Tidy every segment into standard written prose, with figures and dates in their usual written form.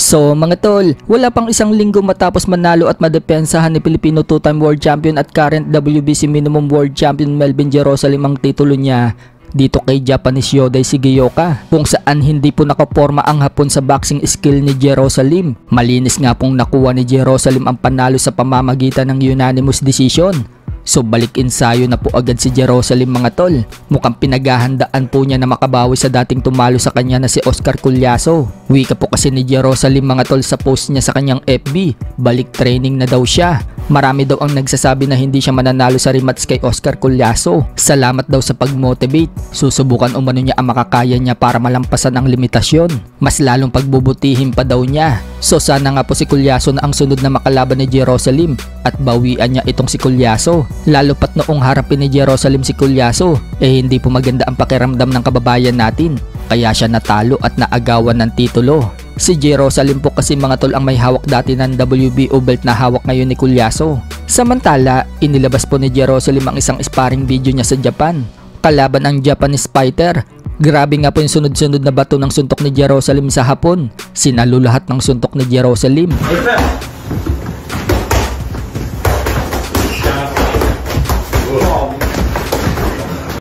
So mga tol, wala pang isang linggo matapos manalo at madepensahan ni Pilipino 2-time world champion at current WBC minimum world champion Melvin Jerusalem ang titulo niya dito kay Japanese Yodai Shigeoka, kung saan hindi po nakaporma ang hapon sa boxing skill ni Jerusalem. Malinis nga pong nakuha ni Jerusalem ang panalo sa pamamagitan ng unanimous decision. So balik ensayo na po agad si Jerusalem mga tol. Mukhang pinaghahandaan po niya na makabawi sa dating tumalo sa kanya na si Oscar Collazo. Wika po kasi ni Jerusalem mga tol sa post niya sa kanyang FB, balik training na daw siya. Marami daw ang nagsasabi na hindi siya mananalo sa rematch kay Oscar Collazo. Salamat daw sa pag-motivate. Susubukan umano niya ang makakaya niya para malampasan ang limitasyon. Mas lalong pagbubutihin pa daw niya. So sana nga po si Collazo na ang sunod na makalaban ni Jerusalem at bawian niya itong si Collazo. Lalo pat noong harapin ni Jerusalem si Collazo, hindi po maganda ang pakiramdam ng kababayan natin. Kaya siya natalo at naagawan ng titulo. Si Jerusalem po kasi mga tol ang may hawak dati ng WBO belt na hawak ngayon ni Collazo. Samantala, inilabas po ni Jerusalem ang isang sparring video niya sa Japan. Kalaban ang Japanese fighter. Grabe nga po yung sunod-sunod na bato ng suntok ni Jerusalem sa hapon. Sinalo lahat ng suntok ni Jerusalem.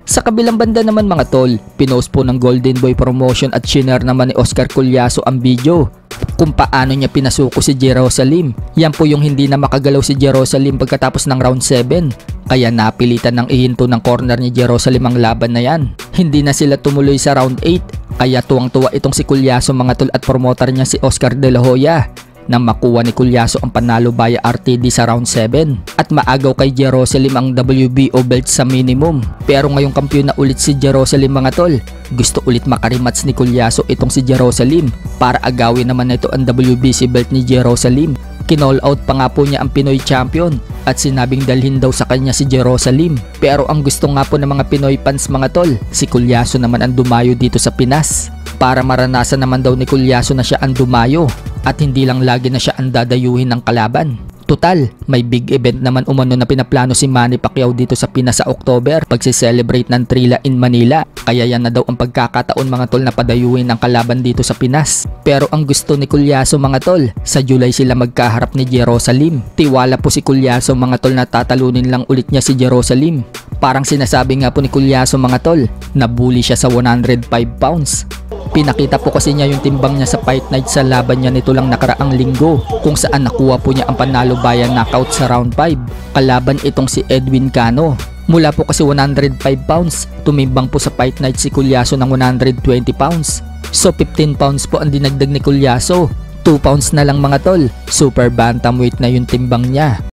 Sa kabilang banda naman mga tol, pinost po ng Golden Boy Promotion at shinare naman ni Oscar Collazo ang video kung paano niya pinasuko si Jerusalem. Yan po yung hindi na makagalaw si Jerusalem pagkatapos ng round 7. Kaya napilitan ng ihinto ng corner ni Jerusalem ang laban na yan. Hindi na sila tumuloy sa round 8. Kaya tuwang-tuwa itong si Collazo mga tol at promoter niya si Oscar De La Hoya nang makuha ni Collazo ang panalo via RTD sa round 7 at maagaw kay Jerusalem ang WBO belt sa minimum. Pero ngayong kampiyon na ulit si Jerusalem mga tol, gusto ulit makarimats ni Collazo itong si Jerusalem para agawin naman ito ang WBC belt ni Jerusalem. Kinall out pa nga po niya ang Pinoy champion at sinabing dalhin daw sa kanya si Jerusalem. Pero ang gusto nga po ng mga Pinoy fans mga tol, si Collazo naman ang dumayo dito sa Pinas para maranasan naman daw ni Collazo na siya ang dumayo at hindi lang lagi na siya ang dadayuhin ng kalaban. Total, may big event naman umano na pinaplano si Manny Pacquiao dito sa Pinas sa October pagsi-celebrate ng Trilla in Manila. Kaya yan na daw ang pagkakataon mga tol na padayuhin ng kalaban dito sa Pinas. Pero ang gusto ni Collazo mga tol, sa July sila magkaharap ni Jerusalem. Tiwala po si Collazo mga tol na tatalunin lang ulit niya si Jerusalem. Parang sinasabi nga po ni Collazo mga tol, nabully siya sa 105 pounds. Pinakita po kasi niya yung timbang niya sa fight night sa laban niya nito lang nakaraang linggo kung saan nakuha po niya ang panalo via knockout sa round 5. Kalaban itong si Edwin Cano. Mula po kasi 105 pounds, tumimbang po sa fight night si Collazo ng 120 pounds. So 15 pounds po ang dinagdag ni Collazo. 2 pounds na lang mga tol, super bantamweight na yung timbang niya.